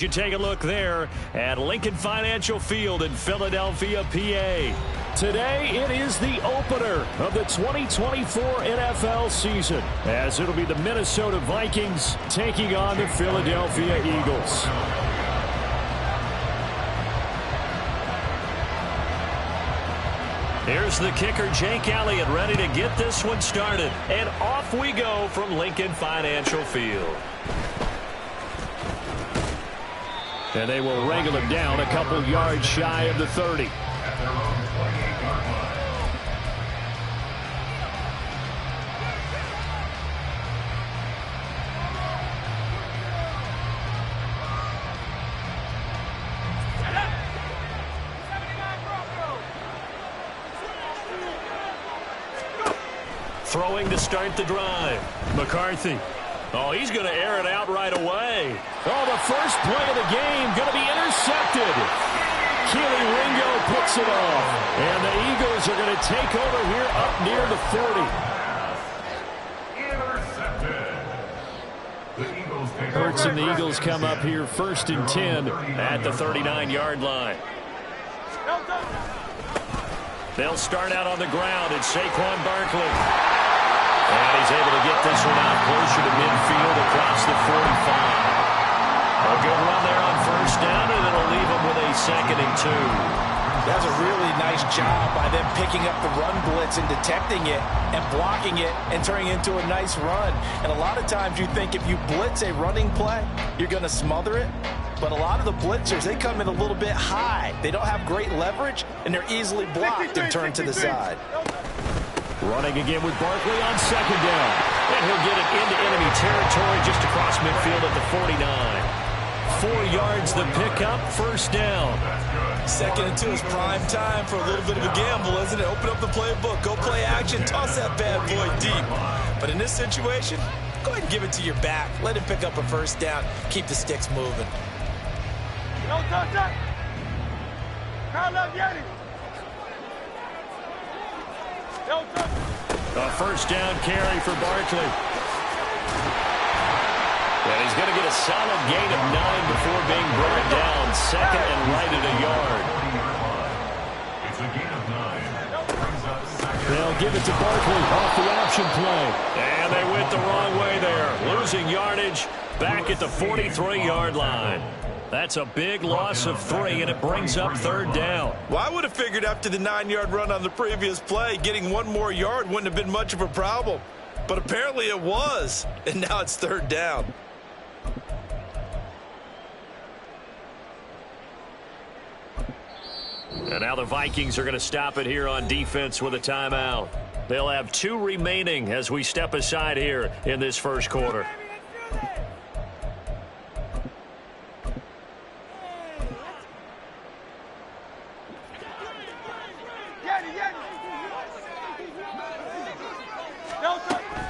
You take a look there at Lincoln Financial Field in Philadelphia, PA. Today, it is the opener of the 2024 NFL season, as it'll be the Minnesota Vikings taking on the Philadelphia Eagles. Here's the kicker, Jake Elliott, ready to get this one started. And off we go from Lincoln Financial Field. And they will wrangle him down a couple yards shy of the 30. Throwing to start the drive. McCarthy. Oh, he's going to air it out right away. Oh, the first play of the game going to be intercepted. Keely Ringo picks it off. And the Eagles are going to take over here up near the 40. Hurts and the Eagles come up here 1st and 10 at the 39-yard line. They'll start out on the ground. It's Saquon Barkley. And he's able to get this one out closer to midfield across the 45. A good run there on 1st down, and it'll leave him with a 2nd and 2. That's a really nice job by them picking up the run blitz and detecting it and blocking it and turning it into a nice run. And a lot of times you think if you blitz a running play, you're going to smother it. But a lot of the blitzers, they come in a little bit high. They don't have great leverage, and they're easily blocked and turned to the side. Running again with Barkley on 2nd down. And he'll get it into enemy territory just across midfield at the 49. 4 yards the pickup, 1st down. 2nd and 2 is prime time for a little bit of a gamble, isn't it? Open up the playbook, go play action, toss that bad boy deep. But in this situation, go ahead and give it to your back. Let him pick up a 1st down. Keep the sticks moving. Don't touch that. Carl up, Yeti. A 1st down carry for Barkley. And he's going to get a solid gain of 9 before being brought down. 2nd and right at a yard. It's a gain of 9. They'll give it to Barkley off the option play. And they went the wrong way there. Losing yardage back at the 43-yard line. That's a big loss of 3, and it brings up 3rd down. Well, I would have figured after the 9-yard run on the previous play, getting 1 more yard wouldn't have been much of a problem. But apparently it was, and now it's 3rd down. And now the Vikings are going to stop it here on defense with a timeout. They'll have 2 remaining as we step aside here in this 1st quarter.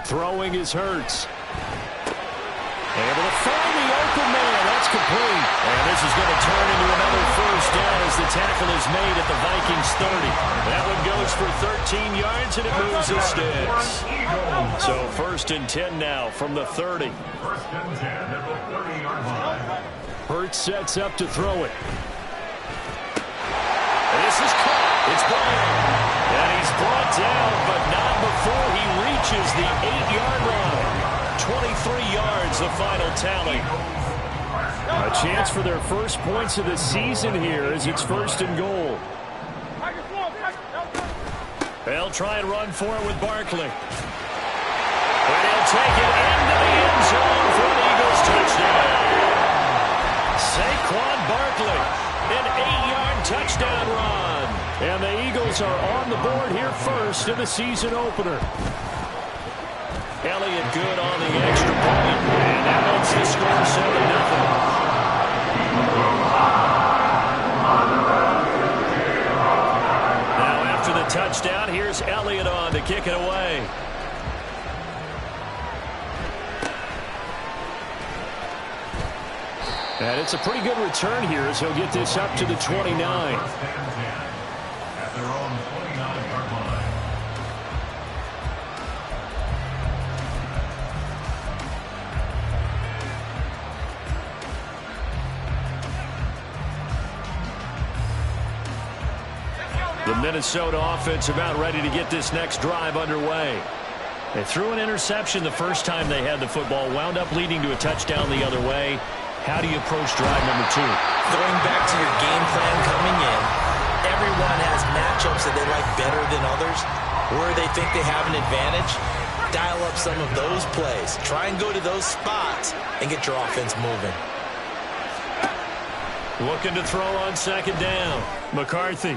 Throwing is Hurts. Able to find the open man. That's complete. And this is going to turn into another 1st down as the tackle is made at the Vikings 30. That one goes for 13 yards, and it moves the sticks. So 1st and 10 now from the 30. 1st and 10 at the 30-yard line. Hurts sets up to throw it. This is caught. It's Brown. And he's brought down, but not before he reaches the 8-yard line. 23 yards, the final tally. A chance for their first points of the season here as it's 1st and goal. They'll try and run for it with Barkley. And he'll take it into the end zone for an Eagles touchdown. Saquon Barkley, an 8-yard touchdown run. And the Eagles are on the board here first in the season opener. Elliott good on the extra point. And that makes the score 7-0. Now after the touchdown, here's Elliott on to kick it away. And it's a pretty good return here as he'll get this up to the 29. At their own 29-yard line. The Minnesota offense about ready to get this next drive underway. They threw an interception the first time they had the football, wound up leading to a touchdown the other way. How do you approach drive number 2? Going back to your game plan coming in, everyone has matchups that they like better than others, where they think they have an advantage. Dial up some of those plays. Try and go to those spots and get your offense moving. Looking to throw on second down. McCarthy.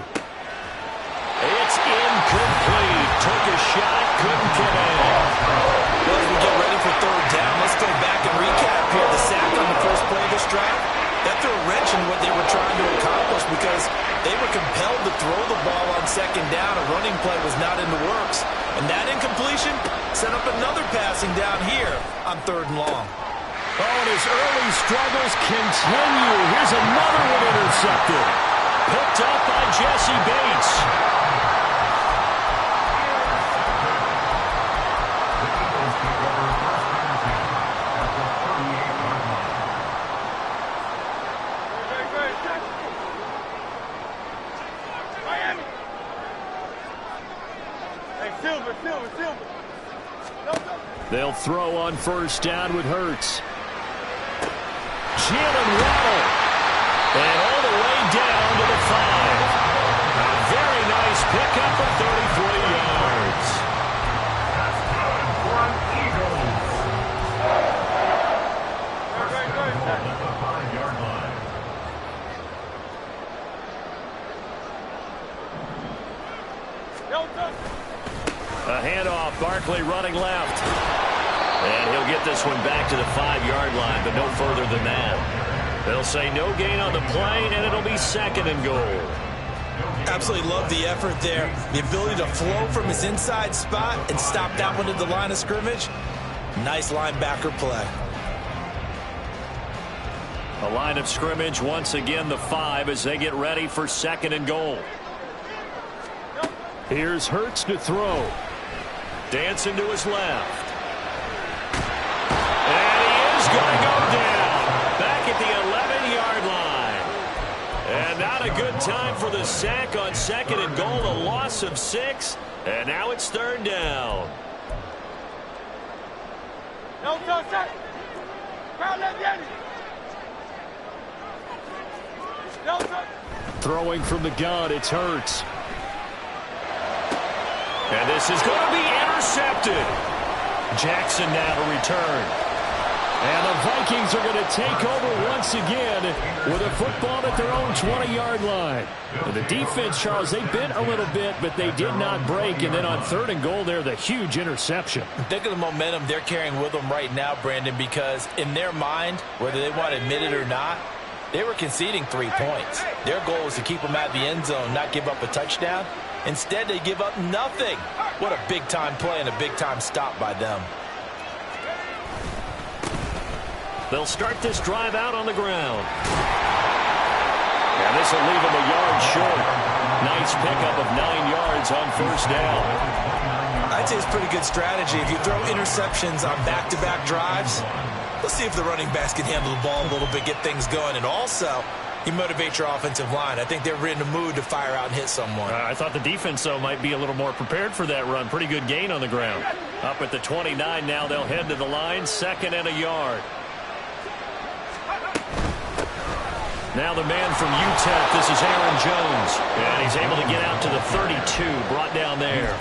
It's incomplete. Took a shot, couldn't get in. Well, as we get ready for third down, let's go back and recap here. The sack on the first play of this drive, that threw a wrench in what they were trying to accomplish because they were compelled to throw the ball on second down. A running play was not in the works. And that incompletion set up another passing down here on third and long. Oh, and his early struggles continue. Here's another one intercepted. Picked up by Jesse Bates. They'll throw on first down with Hurts. Jalen Waddle. And all the way down to the 5. A very nice pickup of 33 yards. That's good for an Eagles. First down at the 5-yard line. A handoff. Barkley running left. And he'll get this one back to the 5-yard line, but no further than that. They'll say no gain on the play, and it'll be second and goal. Absolutely love the effort there. The ability to flow from his inside spot and stop that one at the line of scrimmage. Nice linebacker play. A line of scrimmage, once again the 5 as they get ready for second and goal. Here's Hurts to throw. Dancing to his left. And he is going to go down. Back at the 11-yard line. And not a good time for the sack on second and goal. A loss of 6. And now it's third down. No touchdown. Crowd left Yanni. No touchdown. Throwing from the gun, it's Hurts. And this is going to be intercepted. Jackson now to return. And the Vikings are going to take over once again with a football at their own 20-yard line. And the defense, Charles, they bent a little bit, but they did not break. And then on third and goal there, the huge interception. Think of the momentum they're carrying with them right now, Brandon, because in their mind, whether they want to admit it or not, they were conceding 3 points. Their goal was to keep them at the end zone, not give up a touchdown. Instead, they give up nothing. What a big-time play and a big-time stop by them. They'll start this drive out on the ground. And this will leave them a yard short. Nice pickup of 9 yards on first down. I'd say it's pretty good strategy. If you throw interceptions on back-to-back drives, let's see if the running backs can handle the ball a little bit, get things going, and also you motivate your offensive line. I think they're in the mood to fire out and hit someone. I thought the defense, though, might be a little more prepared for that run. Pretty good gain on the ground. Up at the 29 now, they'll head to the line, 2nd and a yard. Now the man from UTEP, this is Aaron Jones. And he's able to get out to the 32, brought down there.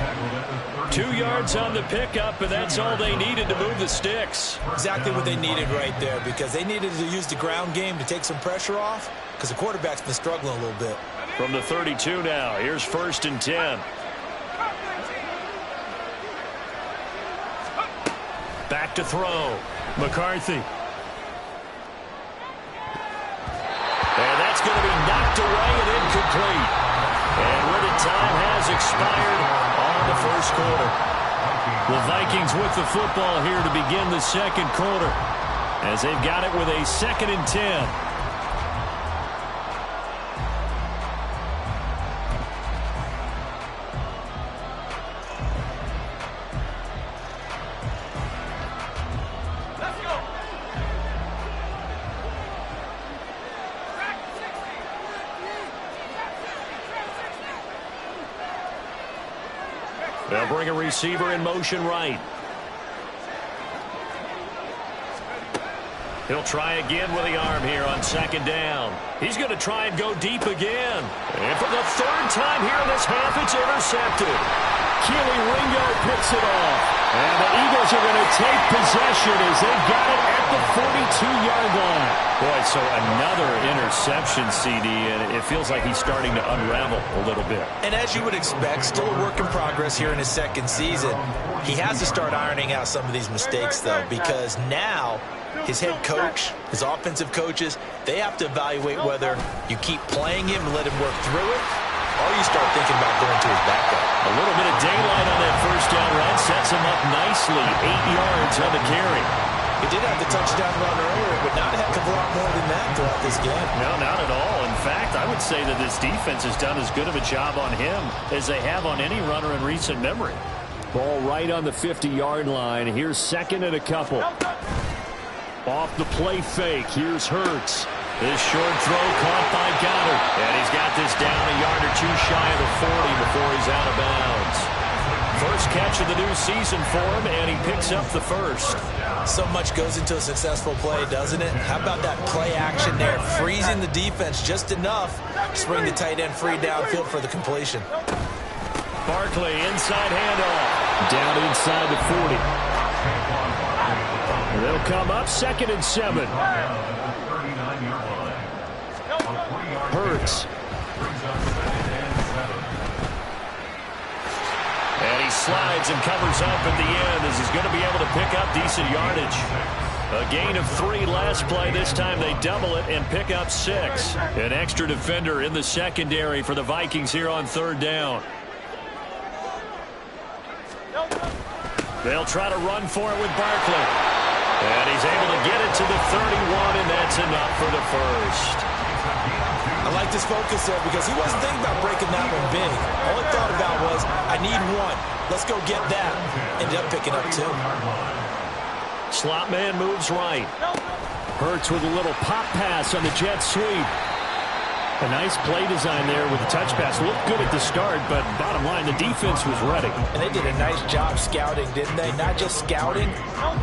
2 yards on the pickup, and that's all they needed to move the sticks. Exactly what they needed right there, because they needed to use the ground game to take some pressure off, because the quarterback's been struggling a little bit. From the 32 now, here's 1st and 10. Back to throw. McCarthy. And that's going to be knocked away and incomplete. And with it, time has expired on the first quarter. The Vikings with the football here to begin the second quarter, as they've got it with a 2nd and 10. They'll bring a receiver in motion right. He'll try again with the arm here on second down. He's going to try and go deep again. And for the third time here in this half, it's intercepted. Keely Ringo picks it off. And the Eagles are going to take possession as they got it at the 42-yard line. Boy, so another interception, CD, and it feels like he's starting to unravel a little bit. And as you would expect, still a work in progress here in his second season. He has to start ironing out some of these mistakes, though, because now his head coach, his offensive coaches, they have to evaluate whether you keep playing him and let him work through it, or you start thinking about going to his backup. A little bit of daylight on that first down run sets him up nicely. 8 yards on the carry. He did have the touchdown run earlier, but not a heck of a lot more than that throughout this game. No, not at all. In fact, I would say that this defense has done as good of a job on him as they have on any runner in recent memory. Ball right on the 50-yard line. Here's second and a couple. Off the play fake. Here's Hurts. This short throw caught by Goddard. And he's got this down a yard or two shy of the 40 before he's out of bounds. First catch of the new season for him, and he picks up the first. So much goes into a successful play, doesn't it? How about that play action there? Freezing the defense just enough to bring the tight end free downfield for the completion. Barkley, inside handoff. Down inside the 40. They'll come up second and 7. Hurts. And he slides and covers up at the end as he's going to be able to pick up decent yardage. A gain of 3 last play. This time they double it and pick up 6. An extra defender in the secondary for the Vikings here on third down. They'll try to run for it with Barkley. And he's able to get it to the 31, and that's enough for the first. I like this focus there because he wasn't thinking about breaking that one big. All he thought about was, I need 1. Let's go get that. Ended up picking up 2. Slot man moves right. Hurts with a little pop pass on the jet sweep. A nice play design there with the touch pass. Looked good at the start, but bottom line, the defense was ready. And they did a nice job scouting, didn't they? Not just scouting,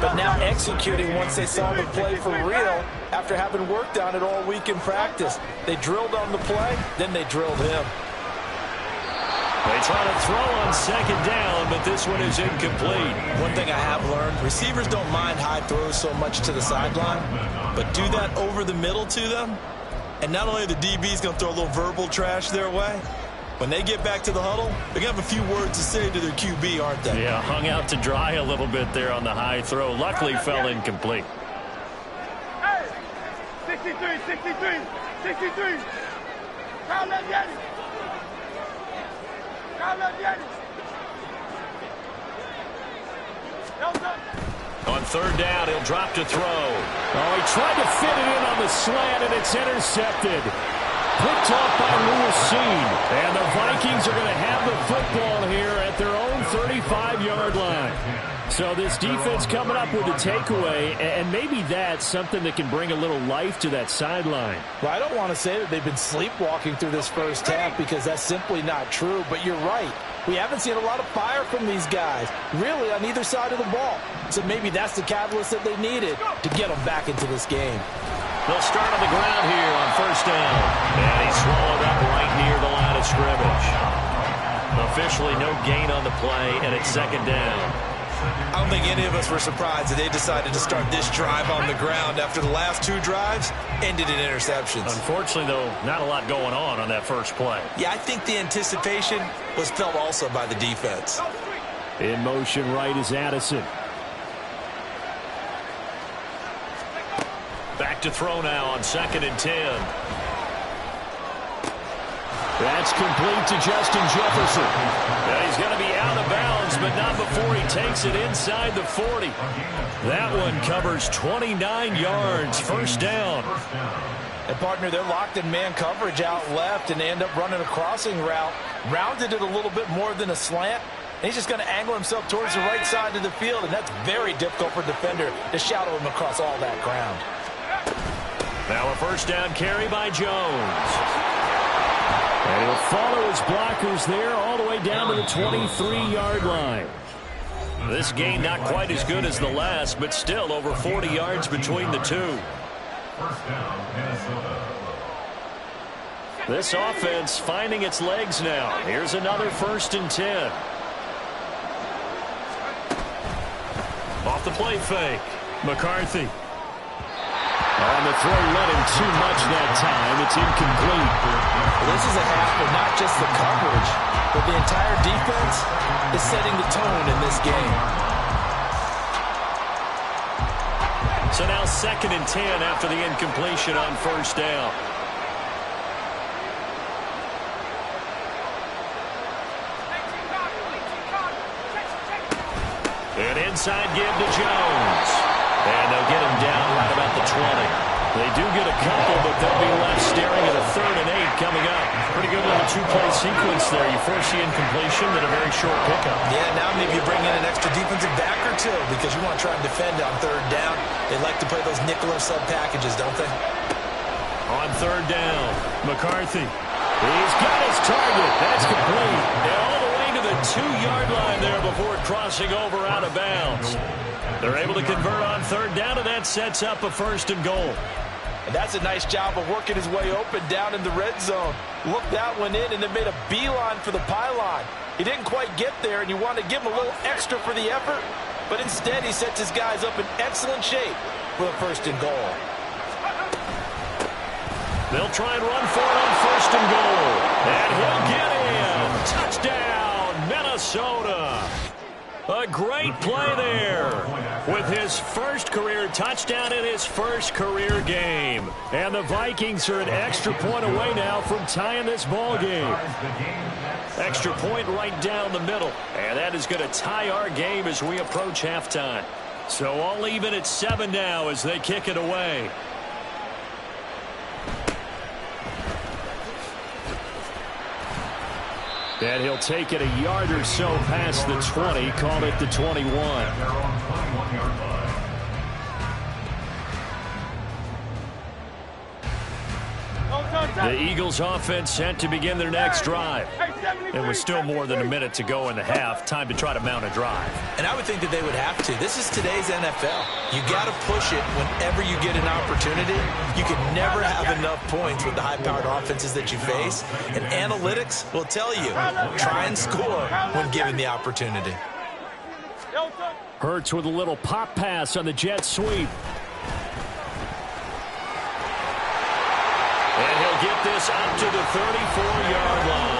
but now executing once they saw the play for real after having worked on it all week in practice. They drilled on the play, then they drilled him. They try to throw on second down, but this one is incomplete. One thing I have learned, receivers don't mind high throws so much to the sideline, but do that over the middle to them, and not only are the DBs going to throw a little verbal trash their way, when they get back to the huddle, they're going to have a few words to say to their QB, aren't they? Yeah, hung out to dry a little bit there on the high throw. Luckily fell incomplete. Hey, 63, 63, 63. Count left Yanni. Count left Yanni. On third down, he'll drop to throw. Oh, he tried to fit it in on the slant, and it's intercepted. Picked off by Lewis Seen. And the Vikings are going to have the football here at their own 35-yard line. So this defense coming up with a takeaway, and maybe that's something that can bring a little life to that sideline. Well, I don't want to say that they've been sleepwalking through this first half because that's simply not true, but you're right. We haven't seen a lot of fire from these guys, really, on either side of the ball. So maybe that's the catalyst that they needed to get them back into this game. They'll start on the ground here on first down. And he's swallowed up right near the line of scrimmage. Officially no gain on the play, and it's second down. I don't think any of us were surprised that they decided to start this drive on the ground after the last 2 drives ended in interceptions. Unfortunately, though, not a lot going on that first play. Yeah, I think the anticipation was felt also by the defense. In motion right is Addison. Back to throw now on second and 10. That's complete to Justin Jefferson. And he's going to be out of bounds, but not before he takes it inside the 40. That one covers 29 yards, first down. And, partner, they're locked in man coverage out left, and they end up running a crossing route. Rounded it a little bit more than a slant. And he's just going to angle himself towards the right side of the field, and that's very difficult for a defender to shadow him across all that ground. Now a first down carry by Jones. And he'll follow his blockers there all the way down to the 23-yard line. This game not quite as good as the last, but still over 40 yards between the two. First down, Minnesota. This offense finding its legs now. Here's another 1st and 10. Off the play fake. McCarthy. On the throw, let him too much that time. It's incomplete. This is a half of not just the coverage, but the entire defense is setting the tone in this game. So now 2nd and 10 after the incompletion on 1st down. An inside give to Jones. And they'll get him down right about the 20. They do get a couple, but they'll be left staring at a 3rd and 8 coming up. Pretty good little 2-play sequence there. You force the incompletion, then a very short pickup. Yeah, now maybe you bring in an extra defensive back or two because you want to try and defend on 3rd down. They like to play those nickel or sub packages, don't they? On 3rd down, McCarthy. He's got his target. That's complete. And all the way to the 2-yard line there before crossing over out of bounds. They're able to convert on 3rd down, and that sets up a 1st and goal. And that's a nice job of working his way open down in the red zone. Looked that one in and then made a beeline for the pylon. He didn't quite get there, and you want to give him a little extra for the effort. But instead, he sets his guys up in excellent shape for the 1st and goal. They'll try and run for it on 1st and goal. And he'll get in. Touchdown, Minnesota. A great play there with his 1st career touchdown in his 1st career game. And the Vikings are an extra point away now from tying this ball game. Extra point right down the middle. And that is going to tie our game as we approach halftime. So all even at 7 now as they kick it away. And he'll take it a yard or so past the 20, call it the 21. The Eagles offense set to begin their next drive. And with still more than a minute to go in the half, time to try to mount a drive. And I would think that they would have to. This is today's NFL. You got to push it whenever you get an opportunity. You can never have enough points with the high-powered offenses that you face. And analytics will tell you, try and score when given the opportunity. Hurts with a little pop pass on the jet sweep. And he'll get this up to the 34-yard line.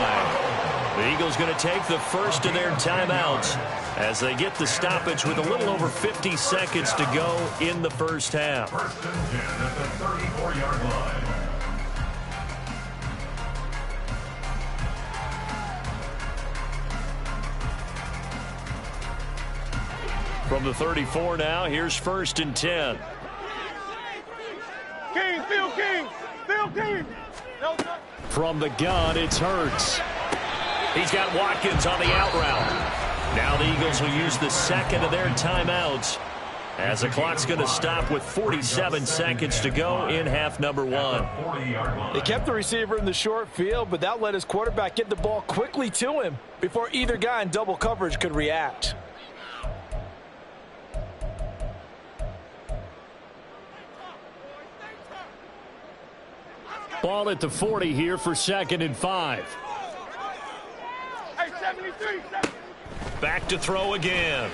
The Eagles going to take the 1st of their timeouts as they get the stoppage with a little over 50 seconds to go in the 1st half. 1st and 10 at the 34-yard line. From the 34 now, here's 1st and 10. King, Phil King, Phil King. From the gun, it's Hurts. He's got Watkins on the out route. Now the Eagles will use the 2nd of their timeouts as the clock's going to stop with 47 seconds to go in half number 1. They kept the receiver in the short field, but that let his quarterback get the ball quickly to him before either guy in double coverage could react. Ball at the 40 here for 2nd and 5. Hey, 73. Back to throw again.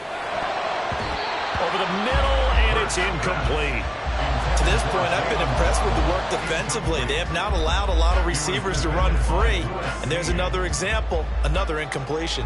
Over the middle, and it's incomplete. To this point, I've been impressed with the work defensively. They have not allowed a lot of receivers to run free. And there's another example, another incompletion.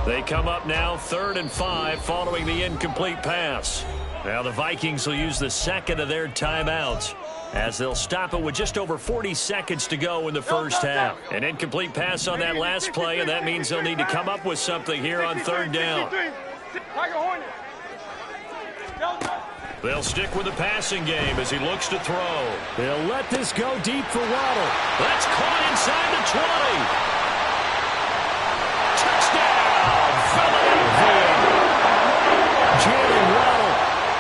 They come up now 3rd and 5 following the incomplete pass. Now the Vikings will use the 2nd of their timeouts as they'll stop it with just over 40 seconds to go in the 1st half. An incomplete pass on that last play, and that means they'll need to come up with something here on 3rd down. They'll stick with the passing game as he looks to throw. They'll let this go deep for Waddle. That's caught inside the 20. Touchdown, Philadelphia. Jalen Waddle.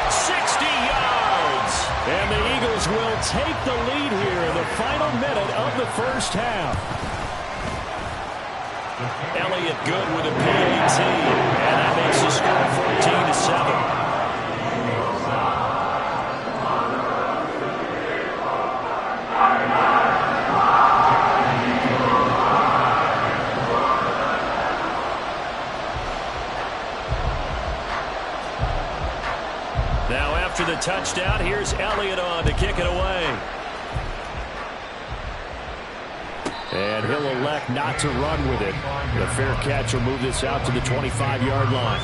60 yards. And the Eagles will take the lead here in the final minute of the first half. Elliott good with a PAT. And that makes the score 14-7. Now after the touchdown, here's Elliott on to kick it away. And he'll elect not to run with it. The fair catch will move this out to the 25-yard line.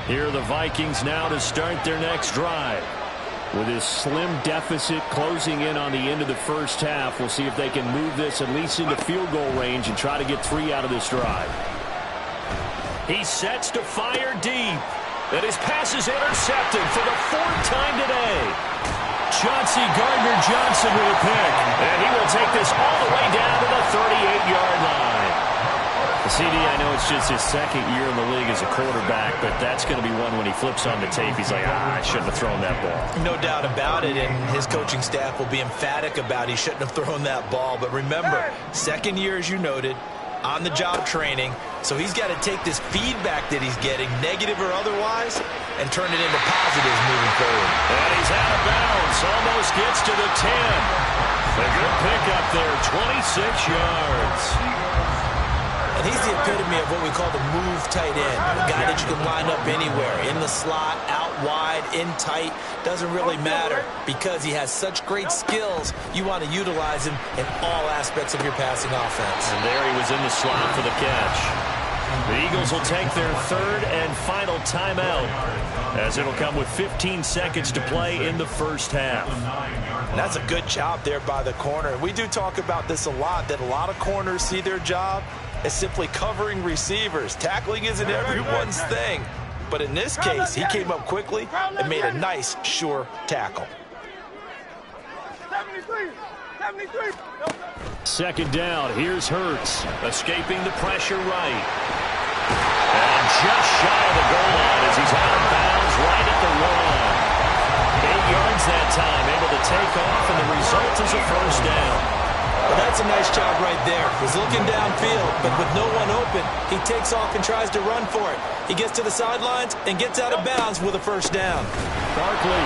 Here are the Vikings now to start their next drive. With his slim deficit closing in on the end of the first half, we'll see if they can move this at least into field goal range and try to get 3 out of this drive. He sets to fire deep. And his pass is intercepted for the 4th time today. Chauncey Gardner-Johnson with a pick. And he will take this all the way down to the 38-yard line. CD, I know it's just his second year in the league as a quarterback, but that's going to be one when he flips on the tape, he's like, I shouldn't have thrown that ball. No doubt about it, and his coaching staff will be emphatic about he shouldn't have thrown that ball. But remember, second year, as you noted, on-the-job training, so he's got to take this feedback that he's getting, negative or otherwise, and turn it into positives moving forward. And he's out of bounds, almost gets to the 10. A good pickup there, 26 yards. And he's the epitome of what we call the move tight end. A guy that you can line up anywhere, in the slot, out wide, in tight. Doesn't really matter because he has such great skills. You want to utilize him in all aspects of your passing offense. And there he was in the slot for the catch. The Eagles will take their 3rd and final timeout as it'll come with 15 seconds to play in the first half. And that's a good job there by the corner. We do talk about this a lot, that a lot of corners see their job as simply covering receivers. Tackling isn't everyone's thing. But in this case, he came up quickly and made a nice, sure tackle. 73. Second down, here's Hurts. Escaping the pressure right. And just shy of the goal line as he's out of bounds right at the 1. 8 yards that time, able to take off, and the result is a first down. Well, that's a nice job right there. He's looking downfield, but with no one open, he takes off and tries to run for it. He gets to the sidelines and gets out of bounds with a first down. Barkley.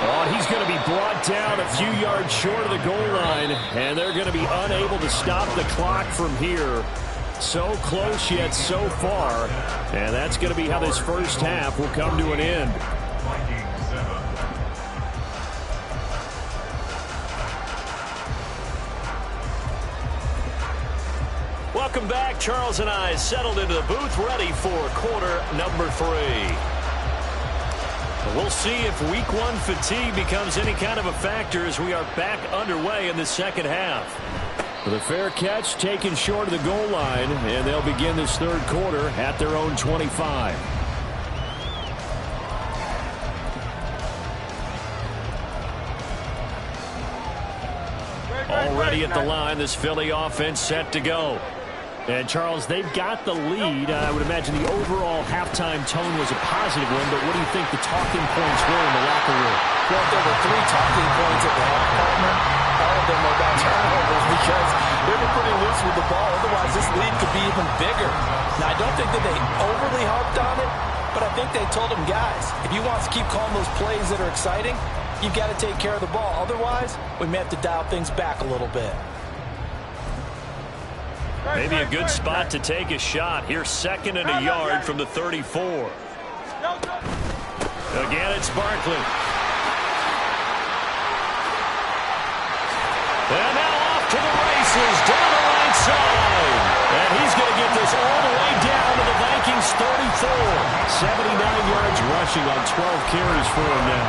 Oh, he's going to be brought down a few yards short of the goal line, and they're going to be unable to stop the clock from here. So close yet so far, and that's going to be how this first half will come to an end. Welcome back. Charles and I settled into the booth ready for quarter number 3. We'll see if week 1 fatigue becomes any kind of a factor as we are back underway in the second half. The fair catch taken short of the goal line, and they'll begin this 3rd quarter at their own 25. Already at the line, this Philly offense set to go. And, Charles, they've got the lead. I would imagine the overall halftime tone was a positive one, but what do you think the talking points were in the locker room? Well, there were 3 talking points at the half, partner. All of them were about turnovers because they were pretty loose with the ball. Otherwise, this lead could be even bigger. Now, I don't think that they overly harped on it, but I think they told them, guys, if you want to keep calling those plays that are exciting, you've got to take care of the ball. Otherwise, we may have to dial things back a little bit. Maybe a good spot to take a shot. Here's 2nd and a yard from the 34. Again, it's Barkley. And now off to the races, down the right side. And he's going to get this all the way down to the Vikings 34. 79 yards rushing on 12 carries for him now.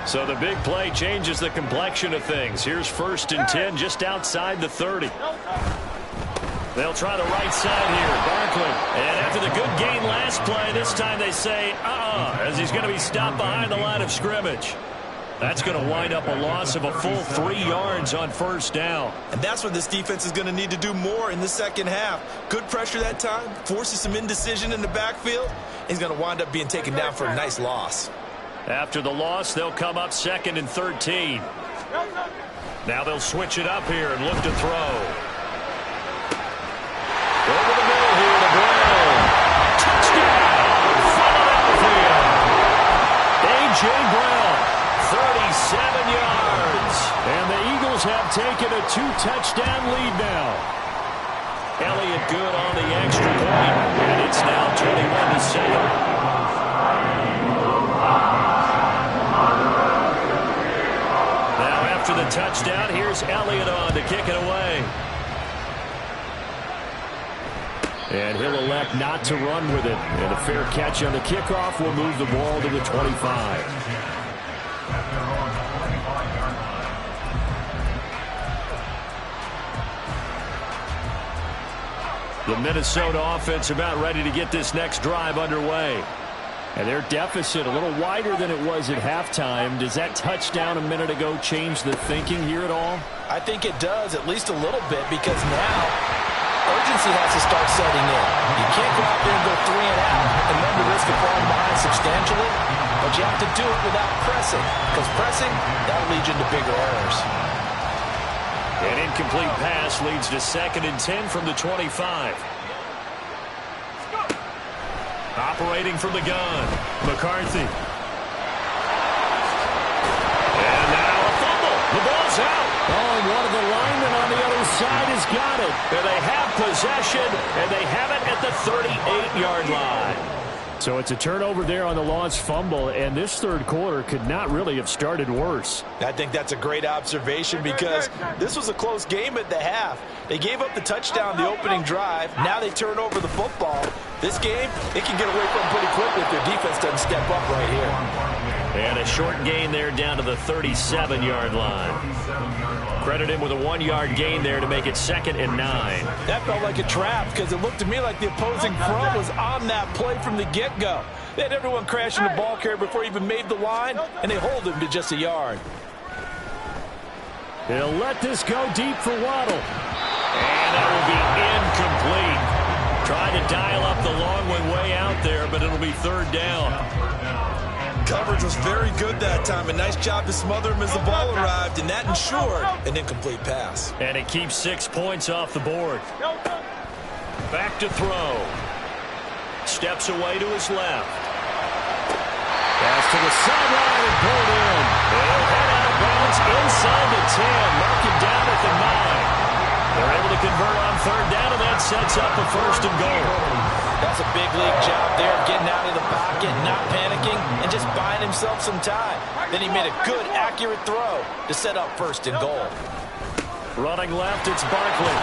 So the big play changes the complexion of things. Here's 1st and 10 just outside the 30. They'll try the right side here. Barkley. And after the good gain last play, this time they say, as he's going to be stopped behind the line of scrimmage. That's going to wind up a loss of a full 3 yards on 1st down. And that's what this defense is going to need to do more in the second half. Good pressure that time, forces some indecision in the backfield. He's going to wind up being taken down for a nice loss. After the loss, they'll come up 2nd and 13. Now they'll switch it up here and look to throw. Over the middle here to Brown. Touchdown! Philadelphia! A.J. Brown, 37 yards. And the Eagles have taken a 2-touchdown lead now. Elliott good on the extra point, and it's now 21-7. After the touchdown, here's Elliott on to kick it away. And he'll elect not to run with it. And a fair catch on the kickoff will move the ball to the 25. The Minnesota offense about ready to get this next drive underway. And their deficit a little wider than it was at halftime. Does that touchdown a minute ago change the thinking here at all? I think it does, at least a little bit, because now urgency has to start setting in. You can't go out there and go 3 and out and run the risk of falling behind substantially, but you have to do it without pressing, because pressing, that'll lead you into bigger errors. An incomplete pass leads to 2nd and 10 from the 25. Operating from the gun, McCarthy. And now a fumble. The ball's out. Oh, and one of the linemen on the other side has got it. And they have possession, and they have it at the 38-yard line. So it's a turnover there on the lost fumble, and this third quarter could not really have started worse. I think that's a great observation because this was a close game at the half. They gave up the touchdown the opening drive. Now they turn over the football. This game, it can get away from them pretty quickly if their defense doesn't step up right here. And a short gain there down to the 37-yard line. Credit him with a 1-yard gain there to make it 2nd and 9. That felt like a trap because it looked to me like the opposing front was on that play from the get-go. They had everyone crashing the ball carrier before he even made the line, and they hold him to just a yard. They'll let this go deep for Waddle. And that will be incomplete. Trying to dial up the long one way out there, but it'll be 3rd down. Coverage was very good that time. A nice job to smother him as the ball arrived, and that ensured an incomplete pass. And it keeps 6 points off the board. Back to throw. Steps away to his left. Pass to the sideline and pulled in. They'll head out of bounds inside the 10. Mark him down at the 9. They're able to convert on 3rd down, and that sets up a 1st and goal. That's a big league job there, getting out of the pocket, not panicking, and just buying himself some time. Then he made a good, accurate throw to set up 1st and goal. Running left, it's Barkley.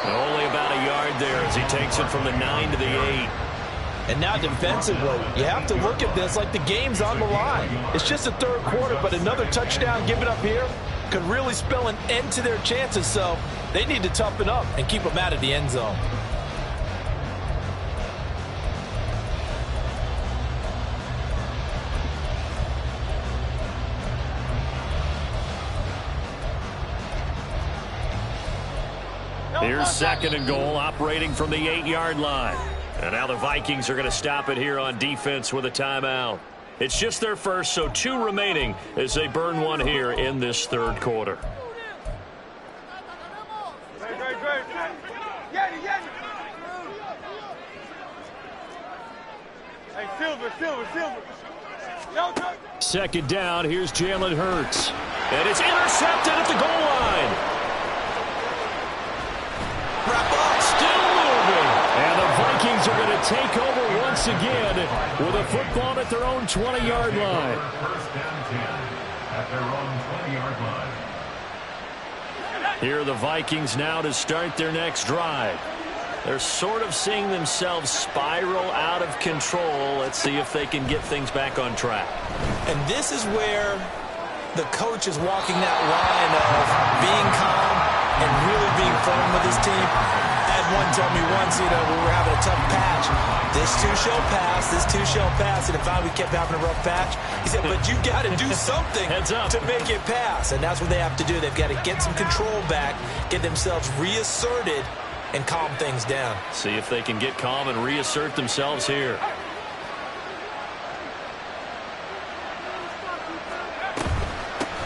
Only about a yard there as he takes it from the 9 to the 8. And now defensively, you have to look at this like the game's on the line. It's just the 3rd quarter, but another touchdown given up here could really spell an end to their chances, so they need to toughen up and keep them out of the end zone. Here's 2nd and goal, operating from the 8-yard line. And now the Vikings are going to stop it here on defense with a timeout. It's just their first, so 2 remaining as they burn one here in this 3rd quarter. Hey, Silver. 2nd down, here's Jalen Hurts. And it's intercepted at the goal line. Still moving. And the Vikings are going to take over once again with a football at their own 20-yard line. 1st and 10 at their own 20-yard line. Here are the Vikings now to start their next drive. They're sort of seeing themselves spiral out of control. Let's see if they can get things back on track. And this is where the coach is walking that line of being calm and really being firm with his team. I had one tell me once, we were having a tough patch. This too shall pass, this too shall pass. And if we kept having a rough patch, he said, but you got to do something to make it pass. And that's what they have to do. They've got to get some control back, get themselves reasserted, and calm things down. See if they can get calm and reassert themselves here.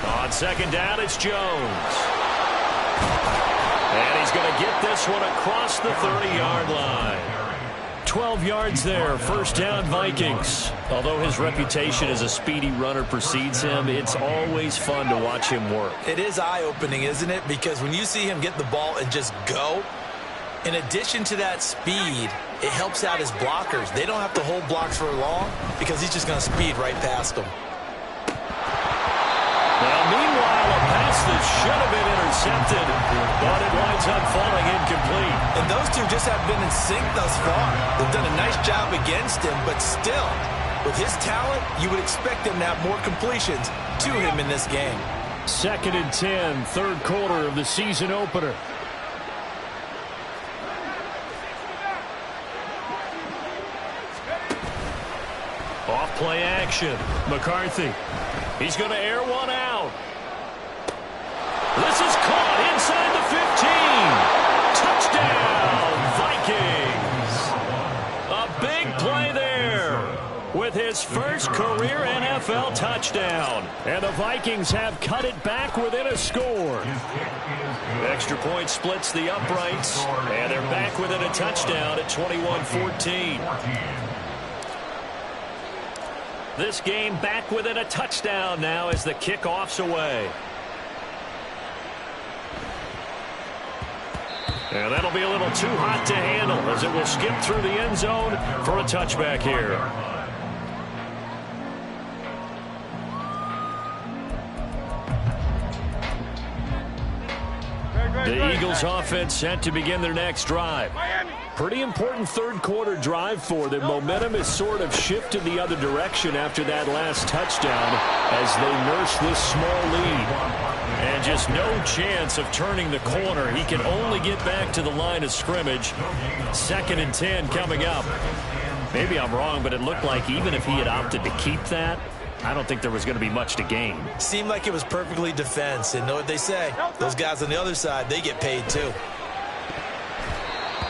On second down, it's Jones. And he's going to get this one across the 30-yard line. 12 yards there, first down Vikings. Although his reputation as a speedy runner precedes him, it's always fun to watch him work. It is eye-opening, isn't it? Because when you see him get the ball and just go, in addition to that speed, it helps out his blockers. They don't have to hold blocks for long because he's just going to speed right past them. Now, meanwhile, a pass that should have been intercepted, but it winds up falling incomplete. And those two just have been in sync thus far. They've done a nice job against him, but still, with his talent, you would expect him to have more completions to him in this game. 2nd and 10, third quarter of the season opener. Off play action. McCarthy. He's going to air one out. This is caught inside the 15. Touchdown, Vikings. A big play there with his first career NFL touchdown. And the Vikings have cut it back within a score. Extra point splits the uprights, and they're back within a touchdown at 21-14. This game back within a touchdown now as the kickoff's away. And that'll be a little too hot to handle as it will skip through the end zone for a touchback here. The Eagles offense set to begin their next drive. Pretty important third quarter drive for them. Momentum has sort of shifted the other direction after that last touchdown as they nurse this small lead. And just no chance of turning the corner. He can only get back to the line of scrimmage. 2nd and 10 coming up. Maybe I'm wrong, but it looked like even if he had opted to keep that, I don't think there was going to be much to gain. Seemed like it was perfectly defense. And know what they say? Those guys on the other side, they get paid too.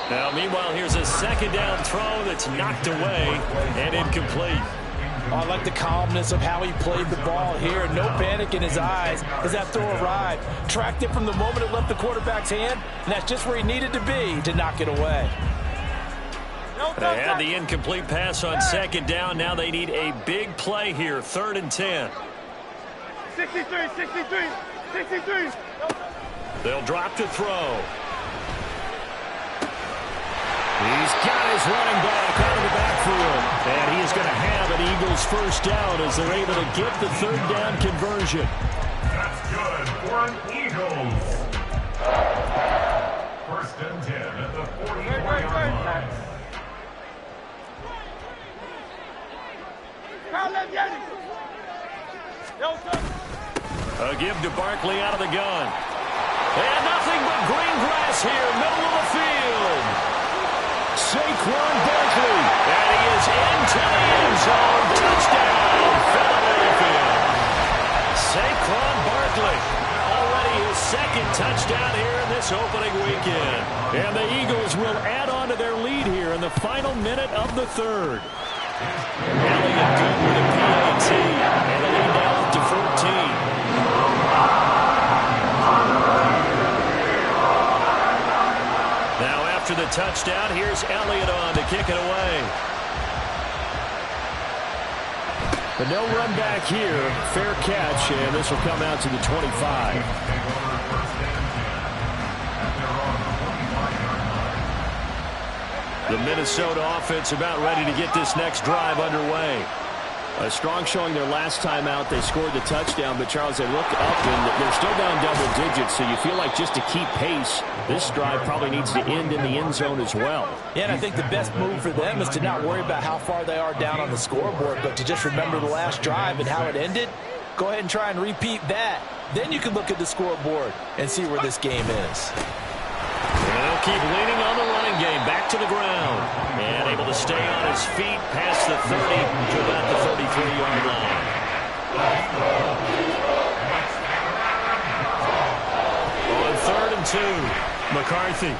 Now, meanwhile, here's a second down throw that's knocked away and incomplete. Oh, I like the calmness of how he played the ball here. No panic in his eyes as that throw arrived. Tracked it from the moment it left the quarterback's hand, and that's just where he needed to be to knock it away. They had the incomplete pass on second down. Now they need a big play here, 3rd and 10. 63. They'll drop to throw. He's got his running back out of the backfield. And he is going to have an Eagles first down as they're able to get the 3rd down conversion. That's good for an Eagles. 1st and 10 at the 44-yard line. A give to Barkley out of the gun. And nothing but green grass here, middle of the field. Saquon Barkley. And he is into the end zone. Touchdown, Philadelphia. Saquon Barkley. Already his 2nd touchdown here in this opening weekend. And the Eagles will add on to their lead here in the final minute of the 3rd. Elliott good with a PAT. And the lead now up to 14. Now after the touchdown, here's Elliott on to kick it away. But no run back here. Fair catch, and this will come out to the 25. The Minnesota offense about ready to get this next drive underway. A strong showing their last time out. They scored the touchdown, but Charles, they look up and they're still down double digits, so you feel like just to keep pace, this drive probably needs to end in the end zone as well. Yeah, and I think the best move for them is to not worry about how far they are down on the scoreboard, but to just remember the last drive and how it ended. Go ahead and try and repeat that. Then you can look at the scoreboard and see where this game is. And they'll keep leaning on the running game. Back to the ground. And able to stay on his feet past the 30 to about the 33-yard line. On 3rd and 2, McCarthy.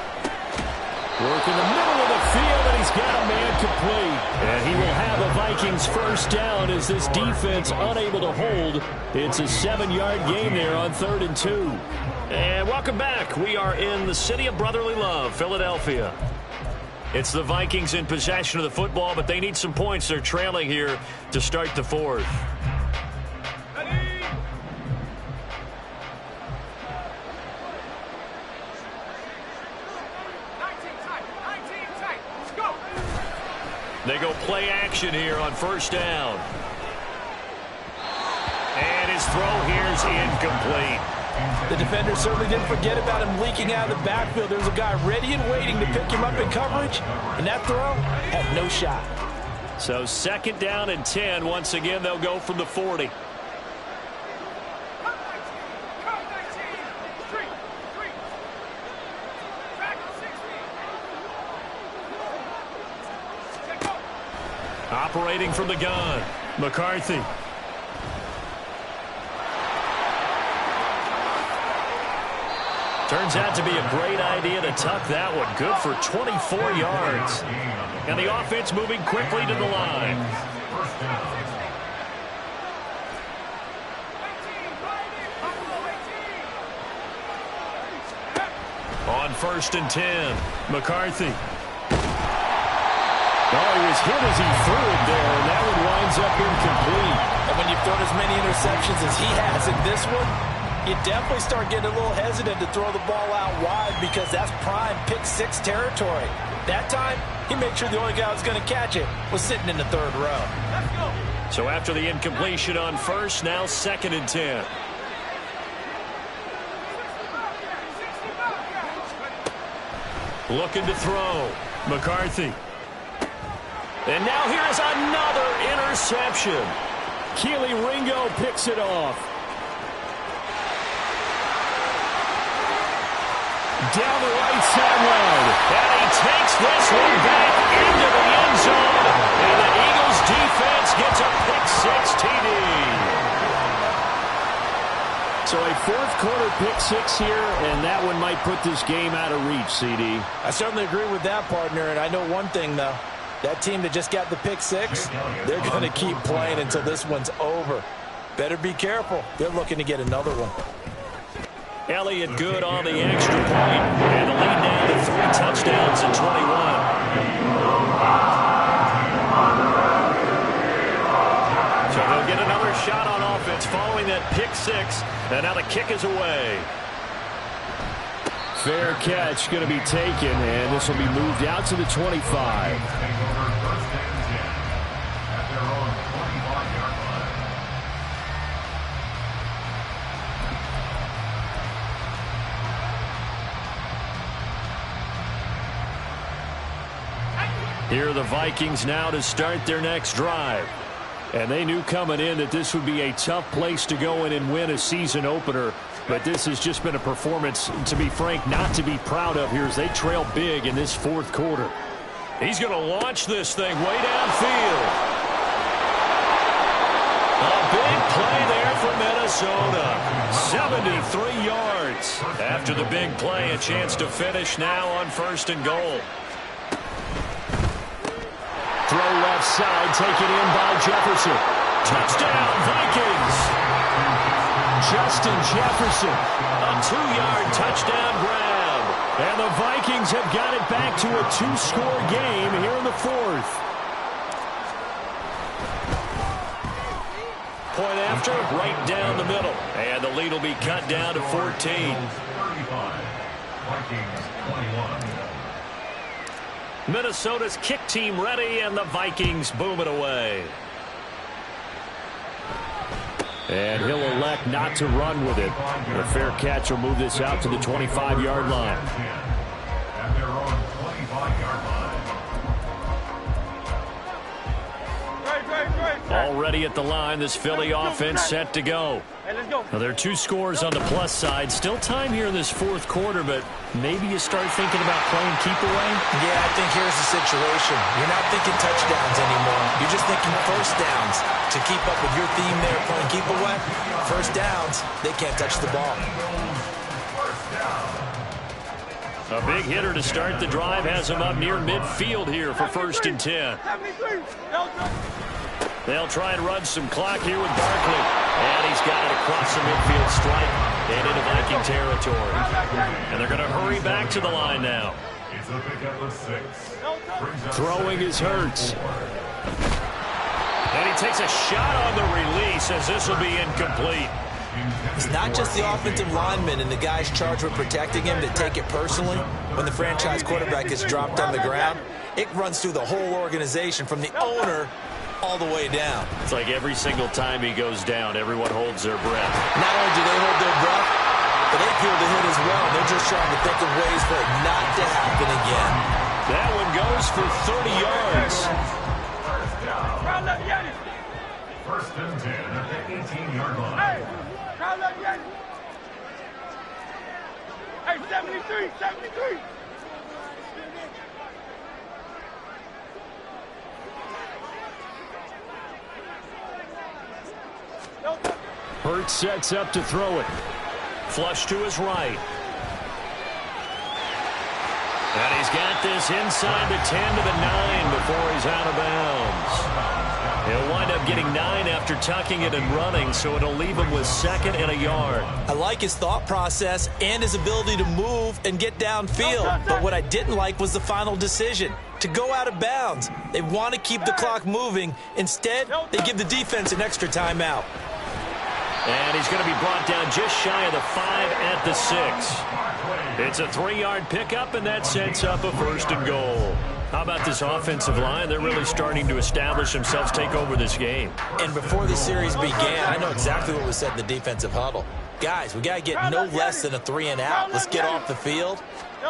Work in the middle of the field, and he's got a man complete. And he will have a Vikings first down as this defense unable to hold. It's a 7-yard gain there on 3rd and 2. And welcome back. We are in the city of brotherly love, Philadelphia. It's the Vikings in possession of the football, but they need some points. They're trailing here to start the 4th. They go play action here on 1st down. And his throw here is incomplete. The defender certainly didn't forget about him leaking out of the backfield. There's a guy ready and waiting to pick him up in coverage, and that throw had no shot. So 2nd down and 10. Once again, they'll go from the 40. Operating from the gun, McCarthy. Turns out to be a great idea to tuck that one. Good for 24 yards. And the offense moving quickly to the line. On 1st and 10, McCarthy. Oh, he was hit as he threw it there, and that one winds up incomplete. And when you've thrown as many interceptions as he has in this one, you definitely start getting a little hesitant to throw the ball out wide because that's prime pick 6 territory. That time, he made sure the only guy who was going to catch it was sitting in the 3rd row. Let's go. So after the incompletion on 1st, now 2nd and 10. Looking to throw. McCarthy. And now here's another interception. Keely Ringo picks it off. Down the right sideline. And he takes this one back into the end zone. And the Eagles defense gets a pick 6 TD. So a 4th quarter pick 6 here, and that one might put this game out of reach, CD. I certainly agree with that, partner, and I know one thing, though. That team that just got the pick 6, they're going to keep playing until this one's over. Better be careful. They're looking to get another one. Elliott good on the extra point, and the lead now to 3 touchdowns in 21. So they'll get another shot on offense following that pick 6, and now the kick is away. Fair catch going to be taken, and this will be moved out to the 25. Here are the Vikings now to start their next drive. And they knew coming in that this would be a tough place to go in and win a season opener. But this has just been a performance, to be frank, not to be proud of here as they trail big in this 4th quarter. He's going to launch this thing way downfield. A big play there for Minnesota. 73 yards. After the big play, a chance to finish now on 1st and goal. Throw left side, taken in by Jefferson. Touchdown, Vikings! Justin Jefferson, a 2-yard touchdown grab. And the Vikings have got it back to a 2-score game here in the 4th. Point after, right down the middle. And the lead will be cut down to 14. 35, Vikings 21. Minnesota's kick team ready, and the Vikings boom it away. And he'll elect not to run with it. A fair catch will move this out to the 25-yard line. At their own 25-yard line. Already at the line, this Philly offense set to go. Now, there are 2 scores on the plus side. Still time here in this fourth quarter, but maybe you start thinking about playing keep away? Yeah, I think here's the situation. You're not thinking touchdowns anymore. You're just thinking first downs. To keep up with your theme there, playing keep away, first downs, they can't touch the ball. A big hitter to start the drive has him up near midfield here for 1st and 10. They'll try and run some clock here with Barkley. And he's got it across the midfield stripe and into Viking territory. And they're going to hurry back to the line now. It's a pickup of 6. Throwing is Hurts. And he takes a shot on the release as this will be incomplete. It's not just the offensive linemen and the guys charged with protecting him that take it personally. When the franchise quarterback is dropped on the ground, it runs through the whole organization from the owner all the way down. It's like every single time he goes down, everyone holds their breath. Not only do they hold their breath, but they feel the hit as well. They're just trying to think of ways for it not to happen again. That one goes for 30 yards. First and 10 at the 18-yard line. Hey, 73, 73. Hurts sets up to throw it. Flush to his right. And he's got this inside the 10 to the 9 before he's out of bounds. He'll wind up getting 9 after tucking it and running, so it'll leave him with 2nd and a yard. I like his thought process and his ability to move and get downfield. But what I didn't like was the final decision, to go out of bounds. They want to keep the clock moving. Instead, they give the defense an extra timeout. And he's going to be brought down just shy of the 5 at the 6. It's a 3-yard pickup, and that sets up a 1st and goal. How about this offensive line? They're really starting to establish themselves, take over this game. And before the series began, I know exactly what was said in the defensive huddle. Guys, we got to get no less than a 3 and out. Let's get off the field.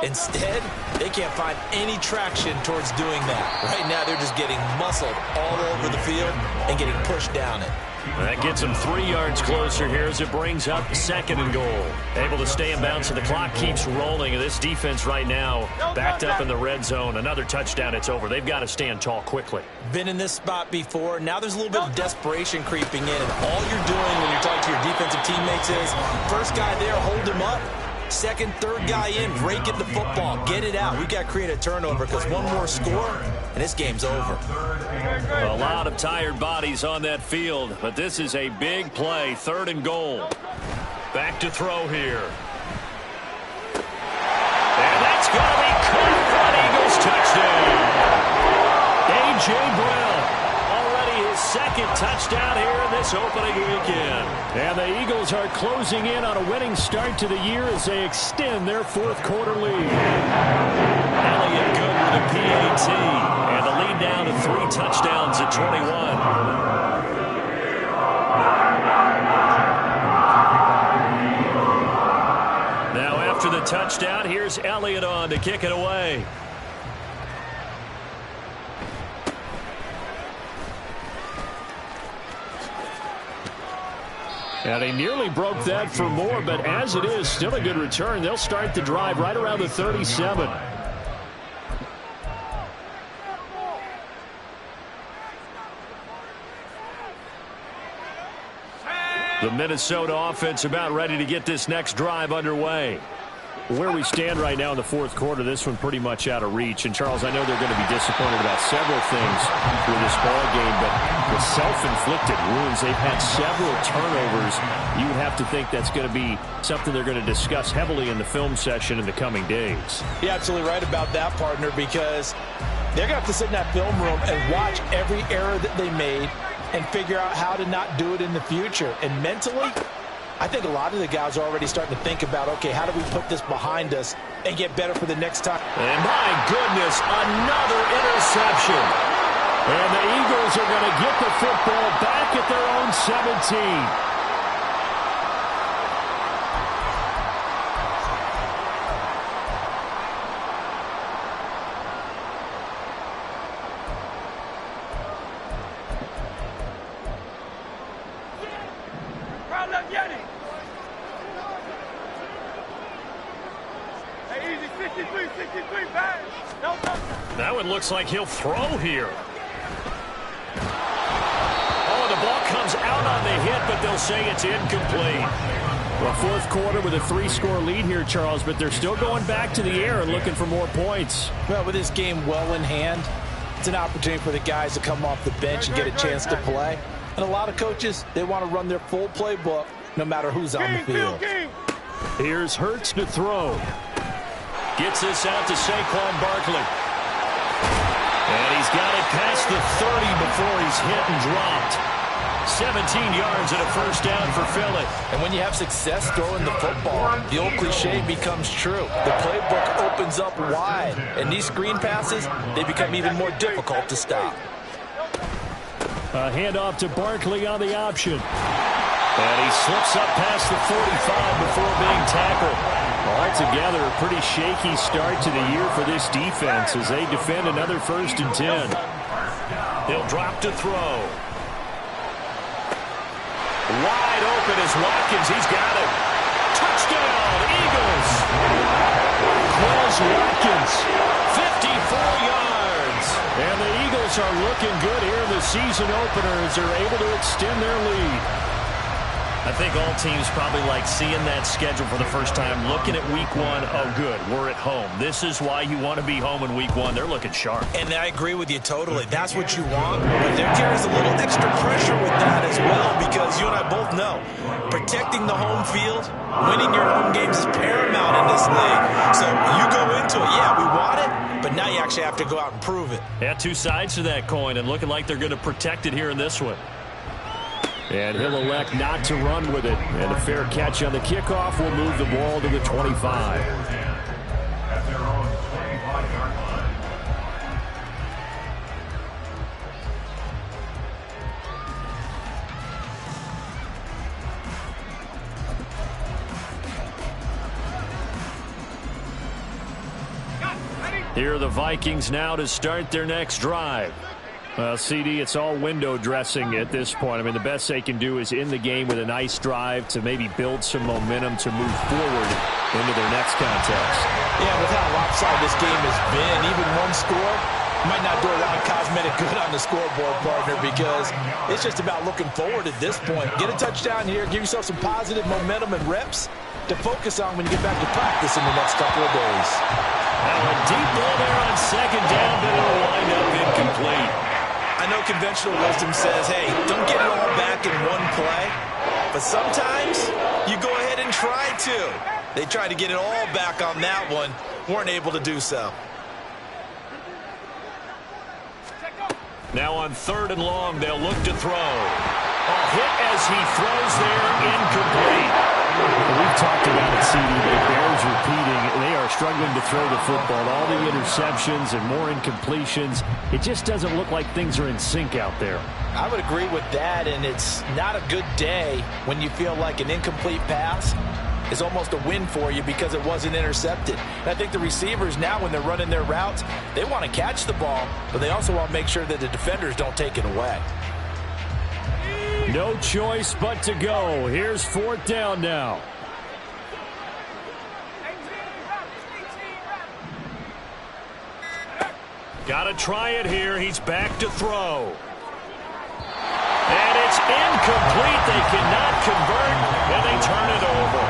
Instead, they can't find any traction towards doing that. Right now, they're just getting muscled all over the field and getting pushed down it. That gets him 3 yards closer here as it brings up 2nd and goal. Able to stay in bounds, so the clock keeps rolling. And this defense right now backed up in the red zone. Another touchdown, it's over. They've got to stand tall quickly. Been in this spot before. Now there's a little bit of desperation creeping in. And all you're doing when you're talking to your defensive teammates is, first guy there, hold him up. Second, third guy in, break it the football. Get it out. We've got to create a turnover because one more score, and this game's over. A lot of tired bodies on that field, but this is a big play. 3rd and goal. Back to throw here. And that's going to be caught for an Eagles touchdown. A.J. Brown, already his 2nd touchdown here in this opening weekend. And the Eagles are closing in on a winning start to the year as they extend their 4th quarter lead. Elliott good with a PAT, and the lead down to 3 touchdowns at 21. Now after the touchdown, here's Elliott on to kick it away. And he nearly broke that for more, but as it is, still a good return. They'll start the drive right around the 37. The Minnesota offense about ready to get this next drive underway. Where we stand right now in the 4th quarter, this one pretty much out of reach. And, Charles, I know they're going to be disappointed about several things with this ball game, but the self-inflicted wounds, they've had several turnovers. You would have to think that's going to be something they're going to discuss heavily in the film session in the coming days. You're absolutely right about that, partner, because they're going to have to sit in that film room and watch every error that they made and figure out how to not do it in the future. And mentally, I think a lot of the guys are already starting to think about, okay, how do we put this behind us and get better for the next time? And my goodness, another interception. And the Eagles are going to get the football back at their own 17. 63 back. No touchdown. That one looks like he'll throw here. Oh, the ball comes out on the hit, but they'll say it's incomplete. Well, fourth quarter with a 3-score lead here, Charles, but they're still going back to the air and looking for more points. Well, with this game well in hand, it's an opportunity for the guys to come off the bench and get a chance to play. And a lot of coaches, they want to run their full playbook no matter who's on the field. Here's Hurts to throw. Gets this out to Saquon Barkley. And he's got it past the 30 before he's hit and dropped. 17 yards and a first down for Philly. And when you have success throwing the football, the old cliche becomes true. The playbook opens up wide. And these screen passes, they become even more difficult to stop. A handoff to Barkley on the option. And he slips up past the 45 before being tackled. Altogether, a pretty shaky start to the year for this defense as they defend another 1st and 10. He'll drop to throw. Wide open is Watkins. He's got it. Touchdown, Eagles. Quez Watkins, 54 yards. And the Eagles are looking good here in the season opener as they're able to extend their lead. I think all teams probably like seeing that schedule for the first time, looking at week 1. Oh, good, we're at home. This is why you want to be home in week 1. They're looking sharp. And I agree with you totally. That's what you want. But there carries a little extra pressure with that as well because you and I both know protecting the home field, winning your home games is paramount in this league. So you go into it, yeah, we want it, but now you actually have to go out and prove it. Yeah, two sides to that coin and looking like they're going to protect it here in this one. And he'll elect not to run with it. And a fair catch on the kickoff will move the ball to the 25. Here are the Vikings now to start their next drive. Well, CD, it's all window dressing at this point. I mean, the best they can do is in the game with a nice drive to maybe build some momentum to move forward into their next contest. Yeah, with how lopsided this game has been, even one score might not do a lot of cosmetic good on the scoreboard, partner, because it's just about looking forward at this point. Get a touchdown here, give yourself some positive momentum and reps to focus on when you get back to practice in the next couple of days. Now a deep ball there on 2nd down, but it'll wind up incomplete. I know conventional wisdom says, hey, don't get it all back in one play. But sometimes you go ahead and try to. They tried to get it all back on that one. Weren't able to do so. Now on 3rd and long, they'll look to throw. A hit as he throws there, incomplete. We've talked about it, CD, but it bears repeating. They are struggling to throw the football. All the interceptions and more incompletions. It just doesn't look like things are in sync out there. I would agree with that, and it's not a good day when you feel like an incomplete pass is almost a win for you because it wasn't intercepted. And I think the receivers now, when they're running their routes, they want to catch the ball, but they also want to make sure that the defenders don't take it away. No choice but to go. Here's 4th down now. Got to try it here. He's back to throw. And it's incomplete. They cannot convert, and they turn it over.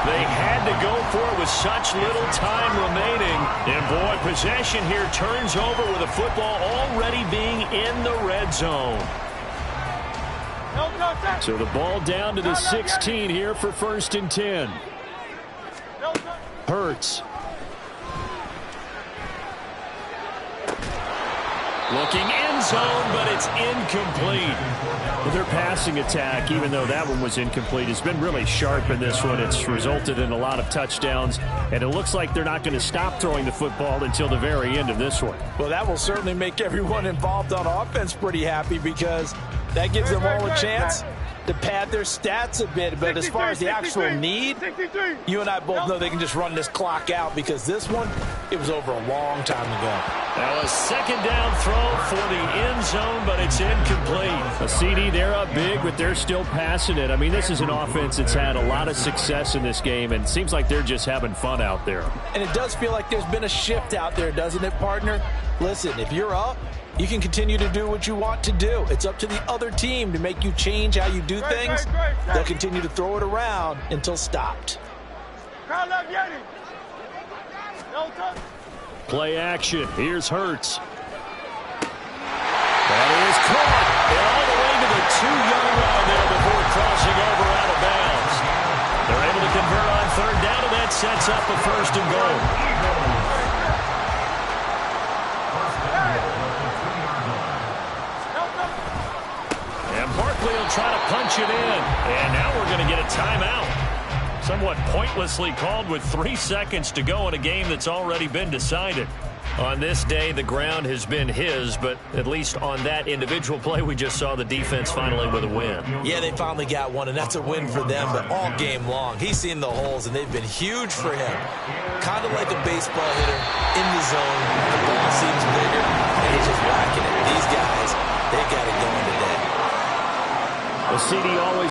They had to go for it with such little time remaining. And, boy, possession here turns over with the football already being in the red zone. So the ball down to the 16 here for 1st and 10. Hurts. Looking end zone, but it's incomplete. Well, their passing attack, even though that one was incomplete, has been really sharp in this one. It's resulted in a lot of touchdowns, and it looks like they're not going to stop throwing the football until the very end of this one. Well, that will certainly make everyone involved on offense pretty happy because that gives them all a chance to pad their stats a bit. But as far as the actual need, you and I both know they can just run this clock out because this one, it was over a long time ago. Now a second down throw for the end zone, but it's incomplete. A CD, they're up big, but they're still passing it. I mean, this is an offense that's had a lot of success in this game, and it seems like they're just having fun out there. And it does feel like there's been a shift out there, doesn't it, partner? Listen, if you're up, you can continue to do what you want to do. It's up to the other team to make you change how you do things. They'll continue to throw it around until stopped. Play action. Here's Hurts. That is caught. And all the way to the 2-yard line there before crossing over out of bounds. They're able to convert on third down, and that sets up a first and goal. And Barkley will try to punch it in. And now we're going to get a timeout. Somewhat pointlessly called with 3 seconds to go in a game that's already been decided. On this day, the ground has been his, but at least on that individual play, we just saw the defense finally with a win. Yeah, they finally got one, and that's a win for them, but all game long, he's seen the holes, and they've been huge for him. Kind of like a baseball hitter in the zone. The ball seems bigger, and he's just whacking it. These guys, they got it going today. The CD always